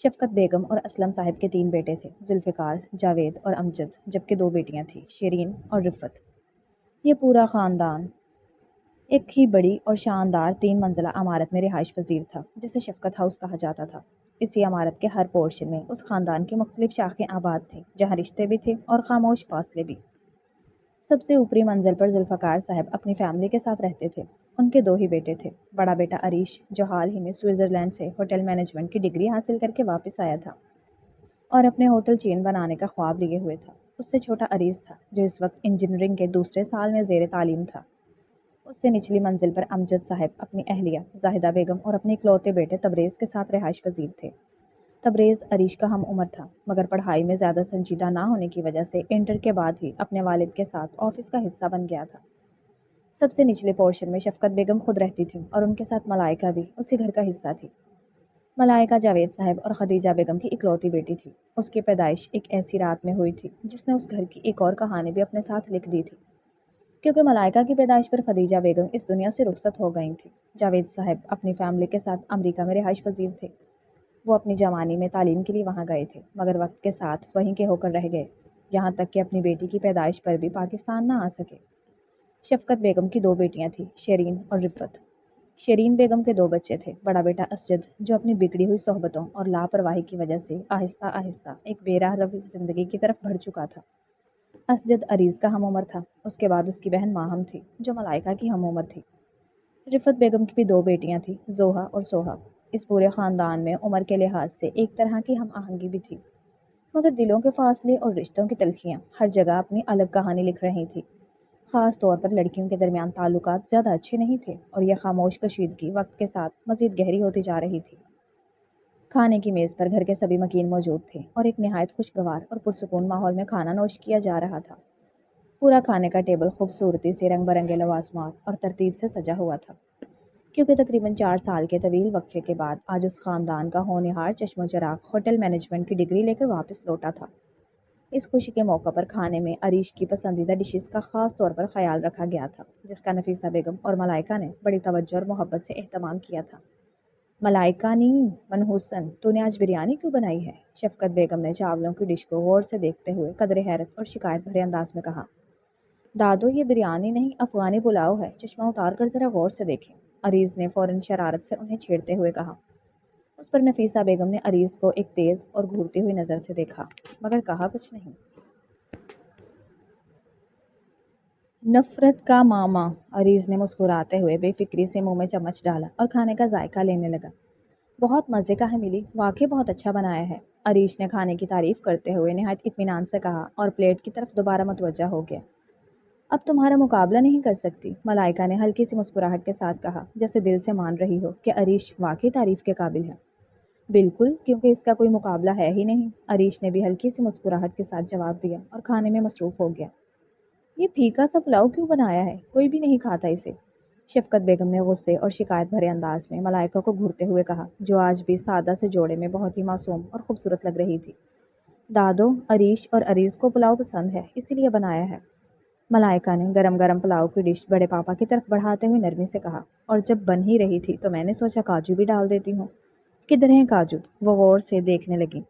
شفقت بیگم اور اسلم صاحب کے 3 بیٹے تھے، ذوالفقار، جاوید اور امجد، جبکہ 2 بیٹیاں تھیں، شیرین اور رفت۔ یہ پورا خاندان ایک ہی بڑی اور شاندار 3 منزلہ عمارت میں رہائش پذیر تھا، جسے شفقت ہاؤس کہا جاتا تھا۔ اسی عمارت کے ہر پورشن میں اس خاندان کی مختلف شاخیں آباد تھیں، جہاں رشتے بھی تھے اور خاموش فاصلے بھی۔ سب سے اوپری منزل پر ذوالفقار صاحب اپنی فیملی کے ساتھ رہتے تھے۔ ان کے 2 ہی بیٹے تھے، بڑا بیٹا عریش، جو حال ہی میں سوئٹزرلینڈ سے ہوٹل مینجمنٹ کی ڈگری حاصل کر کے واپس آیا تھا اور اپنے ہوٹل چین بنانے کا خواب لیے ہوئے تھا۔ اس سے چھوٹا عریض تھا، جو اس وقت انجینئرنگ کے دوسرے سال میں زیر تعلیم تھا۔ اس سے نچلی منزل پر امجد صاحب اپنی اہلیہ زاہدہ بیگم اور اپنے اکلوتے بیٹے تبریز کے ساتھ رہائش پذیر تھے۔ تبریز عریش کا ہم عمر تھا، مگر پڑھائی میں زیادہ سنجیدہ نہ ہونے کی وجہ سے انٹر کے بعد ہی اپنے والد کے ساتھ آفس کا حصہ بن گیا تھا۔ سب سے نچلے پورشن میں شفقت بیگم خود رہتی تھیں اور ان کے ساتھ ملائکہ بھی اسی گھر کا حصہ تھی۔ ملائکہ جاوید صاحب اور خدیجہ بیگم کی اکلوتی بیٹی تھی۔ اس کی پیدائش ایک ایسی رات میں ہوئی تھی جس نے اس گھر کی ایک اور کہانی بھی اپنے ساتھ لکھ دی تھی، کیونکہ ملائکہ کی پیدائش پر خدیجہ بیگم اس دنیا سے رخصت ہو گئی تھی۔ جاوید صاحب اپنی فیملی کے ساتھ امریکہ میں رہائش پذیر تھے۔ وہ اپنی جوانی میں تعلیم کے لیے وہاں گئے تھے، مگر وقت کے ساتھ وہیں کے ہو کر رہ گئے، یہاں تک کہ اپنی بیٹی کی پیدائش پر بھی پاکستان نہ آ سکے۔ شفقت بیگم کی 2 بیٹیاں تھیں، شیرین اور رفت۔ شیرین بیگم کے 2 بچے تھے، بڑا بیٹا اسجد، جو اپنی بگڑی ہوئی صحبتوں اور لاپرواہی کی وجہ سے آہستہ آہستہ ایک بے راہ روی زندگی کی طرف بڑھ چکا تھا۔ اسجد عریض کا ہم عمر تھا، اس کے بعد اس کی بہن ماہم تھی، جو ملائکہ کی ہم عمر تھی۔ رفت بیگم کی بھی 2 بیٹیاں تھیں، زوہا اور سوہا۔ اس پورے خاندان میں عمر کے لحاظ سے ایک طرح کی ہم آہنگی بھی تھی، مگر دلوں کے فاصلے اور رشتوں کی تلخیاں ہر جگہ اپنی الگ کہانی لکھ رہی تھی۔ خاص طور پر لڑکیوں کے درمیان تعلقات زیادہ اچھے نہیں تھے اور یہ خاموش کشیدگی وقت کے ساتھ مزید گہری ہوتی جا رہی تھی۔ کھانے کی میز پر گھر کے سبھی مکین موجود تھے اور ایک نہایت خوشگوار اور پرسکون ماحول میں کھانا نوش کیا جا رہا تھا۔ پورا کھانے کا ٹیبل خوبصورتی سے رنگ برنگے لوازمات اور ترتیب سے سجا ہوا تھا، کیونکہ تقریباً 4 سال کے طویل وقفے کے بعد آج اس خاندان کا ہونہار چشم و چراغ ہوٹل مینجمنٹ کی ڈگری لے کر واپس لوٹا تھا۔ اس خوشی کے موقع پر کھانے میں عریش کی پسندیدہ ڈشز کا خاص طور پر خیال رکھا گیا تھا، جس کا نفیسہ بیگم اور ملائکہ نے بڑی توجہ اور محبت سے اہتمام کیا تھا۔ ملائکہ نیم منحوسن، تو نے آج بریانی کیوں بنائی ہے؟ شفقت بیگم نے چاولوں کی ڈش کو غور سے دیکھتے ہوئے قدر حیرت اور شکایت بھرے انداز میں کہا۔ دادو، یہ بریانی نہیں، افغانی پلاؤ ہے، چشمہ اتار کر ذرا غور سے دیکھیں، عریض نے فوراً شرارت سے انہیں چھیڑتے ہوئے کہا۔ اس پر نفیسہ بیگم نے عریض کو ایک تیز اور گھورتی ہوئی نظر سے دیکھا، مگر کہا کچھ نہیں۔ نفرت کا ماما، عریض نے مسکراتے ہوئے بے فکری سے منہ میں چمچ ڈالا اور کھانے کا ذائقہ لینے لگا۔ بہت مزے کا ہے ملی، واقعی بہت اچھا بنایا ہے، عریش نے کھانے کی تعریف کرتے ہوئے نہایت اطمینان سے کہا اور پلیٹ کی طرف دوبارہ متوجہ ہو گیا۔ اب تمہارا مقابلہ نہیں کر سکتی، ملائکہ نے ہلکی سی مسکراہٹ کے ساتھ کہا، جیسے دل سے مان رہی ہو کہ عریش واقعی تعریف کے قابل ہے۔ بالکل، کیونکہ اس کا کوئی مقابلہ ہے ہی نہیں، عریش نے بھی ہلکی سی مسکراہٹ کے ساتھ جواب دیا اور کھانے میں مصروف ہو گیا۔ یہ پھیکا سا پلاؤ کیوں بنایا ہے؟ کوئی بھی نہیں کھاتا اسے، شفقت بیگم نے غصے اور شکایت بھرے انداز میں ملائکہ کو گھورتے ہوئے کہا، جو آج بھی سادہ سے جوڑے میں بہت ہی معصوم اور خوبصورت لگ رہی تھی۔ دادو، عریش اور عریض کو پلاؤ پسند ہے، اسی لیے بنایا ہے، ملائکہ نے گرم گرم پلاؤ کی ڈش بڑے پاپا کی طرف بڑھاتے ہوئے نرمی سے کہا، اور جب بن ہی رہی تھی تو میں نے سوچا کاجو بھی ڈال دیتی ہوں۔ کدھر ہیں کاجو؟ وہ غور سے دیکھنے لگی۔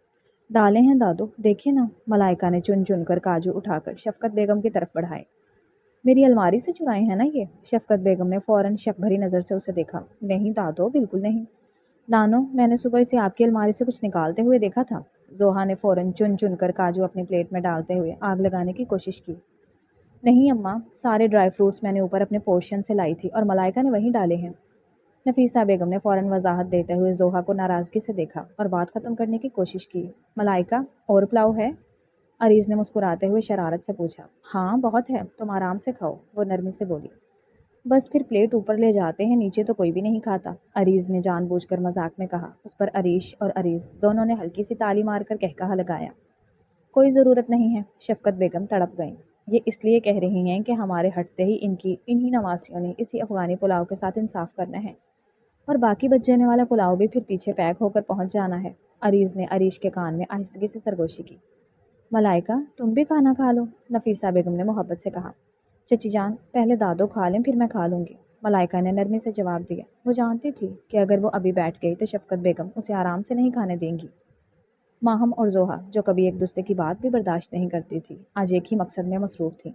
ڈالے ہیں دادو، دیکھیں نا، ملائکہ نے چن چن کر کاجو اٹھا کر شفقت بیگم کی طرف بڑھائے۔ میری الماری سے چرائے ہیں نا یہ؟ شفقت بیگم نے فوراً شک بھری نظر سے اسے دیکھا۔ نہیں دادو، بالکل نہیں، نانو، میں نے صبح اسے آپ کی الماری سے کچھ نکالتے ہوئے دیکھا تھا۔ زوہا نے فوراً چن چن کر کاجو اپنی پلیٹ میں ڈالتے ہوئے آگ لگانے کی کوشش کی۔ نہیں اماں، سارے ڈرائی فروٹس میں نے اوپر اپنے پورشن سے لائی تھی اور ملائکہ نے وہیں ڈالے ہیں۔ نفیسہ بیگم نے فوراً وضاحت دیتے ہوئے زوہا کو ناراضگی سے دیکھا اور بات ختم کرنے کی کوشش کی۔ ملائکہ، اور پلاؤ ہے؟ عریض نے مسکراتے ہوئے شرارت سے پوچھا۔ ہاں بہت ہے، تم آرام سے کھاؤ، وہ نرمی سے بولی۔ بس پھر پلیٹ اوپر لے جاتے ہیں، نیچے تو کوئی بھی نہیں کھاتا، عریض نے جان بوجھ کر مذاق میں کہا۔ اس پر عریش اور عریض دونوں نے ہلکی سی تالی مار کر قہقہہ لگایا۔ کوئی ضرورت نہیں ہے، شفقت بیگم تڑپ گئیں۔ یہ اس لیے کہہ رہی ہیں کہ ہمارے ہٹتے ہی انہی نواسیوں نے اسی افغانی پلاؤ کے ساتھ انصاف کرنا ہے اور باقی بچ جانے والا پلاؤ بھی پھر پیچھے پیک ہو کر پہنچ جانا ہے، عریض نے عریش کے کان میں آہستگی سے سرگوشی کی۔ ملائکہ، تم بھی کھانا کھا لو، نفیسہ بیگم نے محبت سے کہا۔ چچی جان، پہلے دادو کھا لیں پھر میں کھا لوں گی، ملائکہ نے نرمی سے جواب دیا۔ وہ جانتی تھی کہ اگر وہ ابھی بیٹھ گئی تو شفقت بیگم اسے آرام سے نہیں کھانے دیں گی۔ ماہم اور زوہا جو کبھی ایک دوسرے کی بات بھی برداشت نہیں کرتی تھی آج ایک ہی مقصد میں مصروف تھیں۔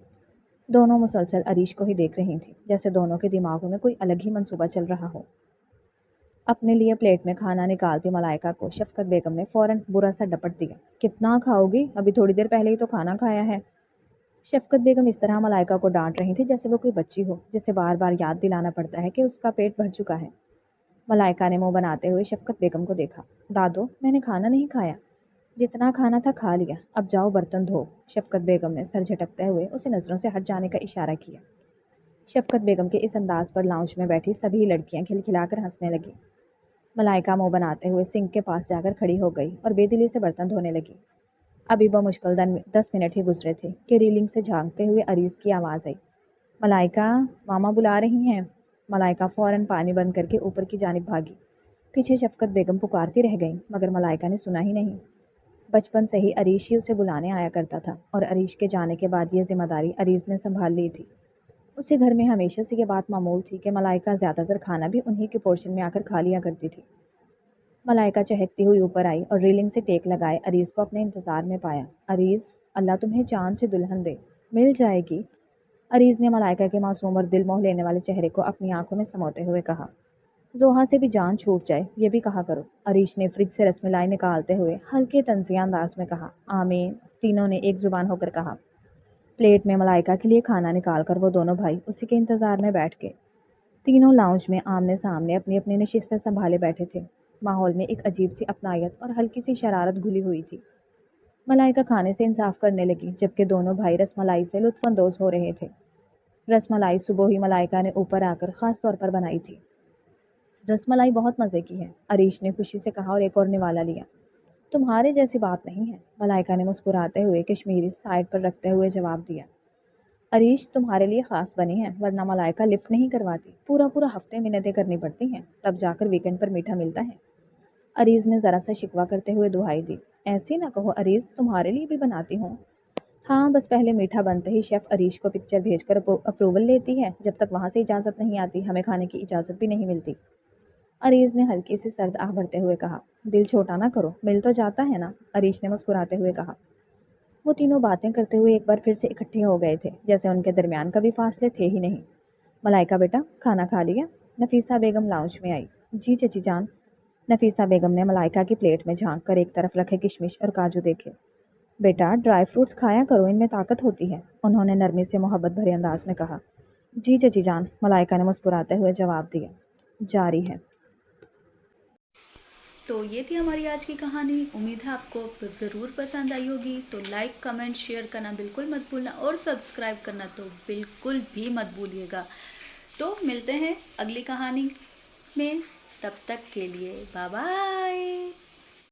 دونوں مسلسل عریش کو ہی دیکھ رہی تھیں جیسے دونوں کے دماغوں میں کوئی الگ ہی منصوبہ چل رہا ہو۔ اپنے لیے پلیٹ میں کھانا نکالتی ملائکہ کو شفقت بیگم نے فوراً برا سا ڈپٹ دیا۔ کتنا کھاؤ گی؟ ابھی تھوڑی دیر پہلے ہی تو کھانا کھایا ہے۔ شفقت بیگم اس طرح ملائکہ کو ڈانٹ رہی تھی جیسے وہ کوئی بچی ہو جسے بار بار یاد دلانا پڑتا ہے کہ اس کا پیٹ بھر چکا ہے۔ ملائکہ نے منہ بناتے ہوئے شفقت بیگم کو دیکھا۔ دادو، میں نے کھانا نہیں کھایا۔ جتنا کھانا تھا کھا لیا، اب جاؤ برتن دھو۔ شفقت بیگم نے سر جھٹکتے ہوئے اسے نظروں سے ہٹ جانے کا اشارہ کیا۔ شفقت بیگم کے اس انداز پر لاؤنج میں بیٹھی سبھی لڑکیاں کھلکھلا کر ہنسنے لگی۔ ملائکہ منہ بناتے ہوئے سنک کے پاس جا کر کھڑی ہو گئی اور بے دلی سے برتن دھونے لگی۔ ابھی بمشکل 10 منٹ ہی گزرے تھے کہ ریلنگ سے جھانکتے ہوئے عریض کی آواز آئی۔ ملائکہ، ماما بلا رہی ہیں۔ ملائکہ فوراً پانی بند کر کے اوپر کی جانب بھاگی۔ پیچھے شفقت بیگم پکارتی رہ گئیں مگر ملائکہ نے سنا ہی نہیں۔ بچپن سے ہی عریش ہی اسے بلانے آیا کرتا تھا اور عریش کے جانے کے بعد یہ ذمہ داری عریض نے سنبھال لی تھی۔ اسے گھر میں ہمیشہ سے یہ بات معمول تھی کہ ملائکہ زیادہ تر کھانا بھی انہی کے پورشن میں آ کر کھا لیا کرتی تھی۔ ملائکہ چہکتی ہوئی اوپر آئی اور ریلنگ سے ٹیک لگائے عریض کو اپنے انتظار میں پایا۔ عریض، اللہ تمہیں چاند سے دلہن دے، مل جائے گی۔ عریض نے ملائکہ کے معصوم اور دل موہ لینے والے چہرے کو اپنی آنکھوں میں سموتے ہوئے کہا۔ زوہا سے بھی جان چھوٹ جائے یہ بھی کہا کرو۔ عریش نے فریج سے رس ملائی نکالتے ہوئے ہلکے طنزیہ انداز میں کہا۔ آمین، تینوں نے ایک زبان ہو کر کہا۔ پلیٹ میں ملائکہ کے لیے کھانا نکال کر وہ دونوں بھائی اسی کے انتظار میں بیٹھ گئے۔ تینوں لاؤنج میں آمنے سامنے اپنی اپنی نشستیں سنبھالے بیٹھے تھے۔ ماحول میں ایک عجیب سی اپنائیت اور ہلکی سی شرارت گھلی ہوئی تھی۔ ملائکہ کھانے سے انصاف کرنے لگی جبکہ دونوں بھائی رس ملائی سے لطف اندوز ہو رہے تھے۔ رس ملائی صبح ہی ملائکہ نے اوپر آ کر خاص طور پر بنائی تھی۔ رس ملائی بہت مزے کی ہے، عریش نے خوشی سے کہا اور ایک اور نوالا لیا۔ تمہارے جیسی بات نہیں ہے، ملائکہ نے مسکراتے ہوئے کشمیری سائڈ پر رکھتے ہوئے جواب دیا۔ عریش تمہارے لیے خاص بنی ہے ورنہ ملائکہ لفٹ نہیں کرواتی، پورا ہفتے منتیں کرنی پڑتی ہیں تب جا کر ویکنڈ پر میٹھا ملتا ہے۔ عریض نے ذرا سا شکوہ کرتے ہوئے دہائی دی۔ ایسی نہ کہو عریض، تمہارے لیے بھی بناتی ہوں۔ ہاں، بس پہلے میٹھا بنتے ہی شیف عریش کو پکچر بھیج کر اپروول لیتی ہے، جب تک وہاں سے اجازت نہیں آتی ہمیں کھانے کی اجازت بھی نہیں ملتی۔ عریض نے ہلکی سی سرد آہ بھرتے ہوئے کہا۔ دل چھوٹا نہ کرو، مل تو جاتا ہے نا، عریش نے مسکراتے ہوئے کہا۔ وہ تینوں باتیں کرتے ہوئے ایک بار پھر سے اکٹھے ہو گئے تھے جیسے ان کے درمیان کبھی فاصلے تھے ہی نہیں۔ ملائکہ بیٹا، کھانا کھا لیا؟ نفیسہ بیگم لاؤنج میں آئی۔ جی چچی جان۔ نفیسہ بیگم نے ملائکہ کی پلیٹ میں جھانک کر ایک طرف رکھے کشمش اور کاجو دیکھے۔ بیٹا، ڈرائی فروٹس کھایا کرو، ان میں طاقت ہوتی ہے، انہوں نے نرمی سے محبت بھرے انداز میں کہا۔ جی چچی جان، ملائکہ نے مسکراتے ہوئے جواب دیا۔ جاری ہے۔ تو یہ تھی ہماری آج کی کہانی۔ امید ہے آپ کو ضرور پسند آئی ہوگی، تو لائک کمنٹ شیئر کرنا بالکل مت بھولنا اور سبسکرائب کرنا تو بالکل بھی مت بھولیے گا۔ تو ملتے ہیں اگلی کہانی میں، تب تک کے لیے بائے بائے۔